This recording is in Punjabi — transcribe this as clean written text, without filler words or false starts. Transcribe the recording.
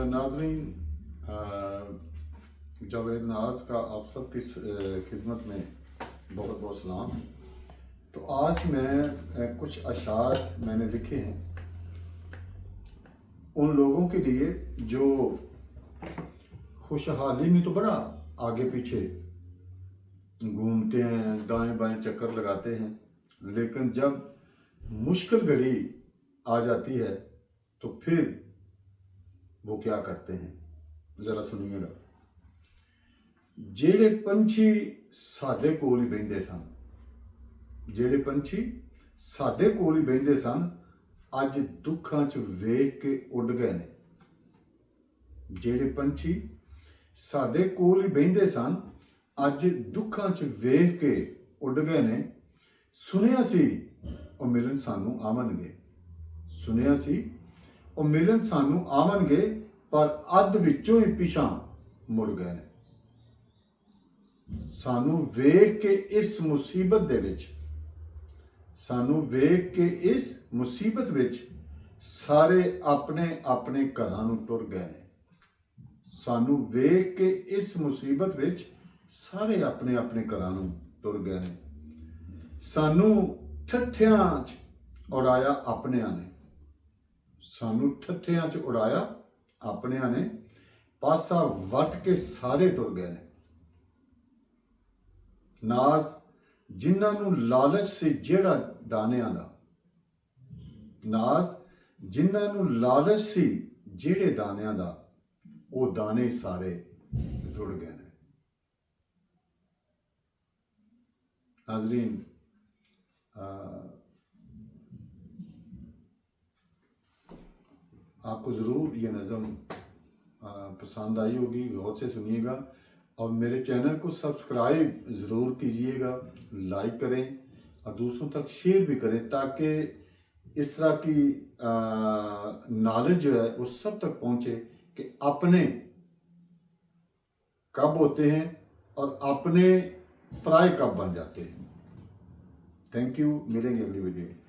नाजरीन, जावेद नाज का आप सबकी खिदमत में बहुत बहुत सलाम। तो आज मैं कुछ अशार मैंने लिखे हैं उन लोगों के लिए जो खुशहाली में तो बड़ा आगे पीछे घूमते हैं, दाएं बाएं चक्कर लगाते हैं, लेकिन जब मुश्किल घड़ी आ जाती है तो फिर वो क्या करते हैं, जरा सुनिएगा। ਜਿਹੜੇ ਪੰਛੀ ਸਾਡੇ ਕੋਲ ਹੀ ਬਹਿੰਦੇ ਸਨ, ਜਿਹੜੇ ਪੰਛੀ ਸਾਡੇ ਕੋਲ ਹੀ ਬਹਿੰਦੇ ਸਨ, ਅੱਜ ਦੁੱਖਾਂ 'ਚ ਵੇਖ ਕੇ ਉੱਡ ਗਏ ਨੇ। ਜਿਹੜੇ ਪੰਛੀ ਸਾਡੇ ਕੋਲ ਹੀ ਬਹਿੰਦੇ ਸਨ, ਅੱਜ ਦੁੱਖਾਂ 'ਚ ਵੇਖ ਕੇ ਉੱਡ ਗਏ ਨੇ। ਸੁਣਿਆ ਸੀ ਉਹ ਮਿਲਣ ਸਾਨੂੰ ਆਵਣਗੇ, ਸੁਣਿਆ ਸੀ ਉਹ ਮਿਲਣ ਸਾਨੂੰ ਆਵਣਗੇ, ਪਰ ਅੱਧ ਵਿੱਚੋਂ ਹੀ ਪਿਛਾਂ ਮੁੜ ਗਏ ਨੇ। ਸਾਨੂੰ ਵੇਖ ਕੇ ਇਸ ਮੁਸੀਬਤ ਦੇ ਵਿੱਚ, ਸਾਨੂੰ ਵੇਖ ਕੇ ਇਸ ਮੁਸੀਬਤ ਵਿੱਚ ਸਾਰੇ ਆਪਣੇ ਆਪਣੇ ਘਰਾਂ ਨੂੰ ਤੁਰ ਗਏ ਨੇ। ਸਾਨੂੰ ਵੇਖ ਕੇ ਇਸ ਮੁਸੀਬਤ ਵਿੱਚ ਸਾਰੇ ਆਪਣੇ ਆਪਣੇ ਘਰਾਂ ਨੂੰ ਤੁਰ ਗਏ ਨੇ। ਸਾਨੂੰ ਠੱਠਿਆਂ 'ਚ ਉਡਾਇਆ ਆਪਣਿਆਂ ਨੇ, ਸਾਨੂੰ ਠੱਠਿਆਂ 'ਚ ਉਡਾਇਆ ਆਪਣਿਆਂ ਨੇ, ਪਾਸਾ ਵੱਟ ਕੇ ਸਾਰੇ ਤੁਰ ਗਏ ਨੇ। ਨਾਜ਼ ਜਿਨ੍ਹਾਂ ਨੂੰ ਲਾਲਚ ਸੀ ਜਿਹੜਾ ਦਾਣਿਆਂ ਦਾ, ਨਾਜ਼ ਜਿਨ੍ਹਾਂ ਨੂੰ ਲਾਲਚ ਸੀ ਜਿਹੜੇ ਦਾਣਿਆਂ ਦਾ, ਉਹ ਦਾਣੇ ਸਾਰੇ ਰੁੜ ਗਏ ਨੇ। नाज़रीन, आपको ज़रूर ये नज़म पसंद आई होगी, गौर से सुनिएगा और मेरे चैनल को सब्सक्राइब ज़रूर कीजिएगा, लाइक करें और दूसरों तक शेयर भी करें, ताकि इस तरह की नॉलेज जो है वो सब तक पहुँचे कि अपने कब होते हैं और अपने पराए कब बन जाते हैं। थैंक यू, मिलेंगे अगली वीडियो।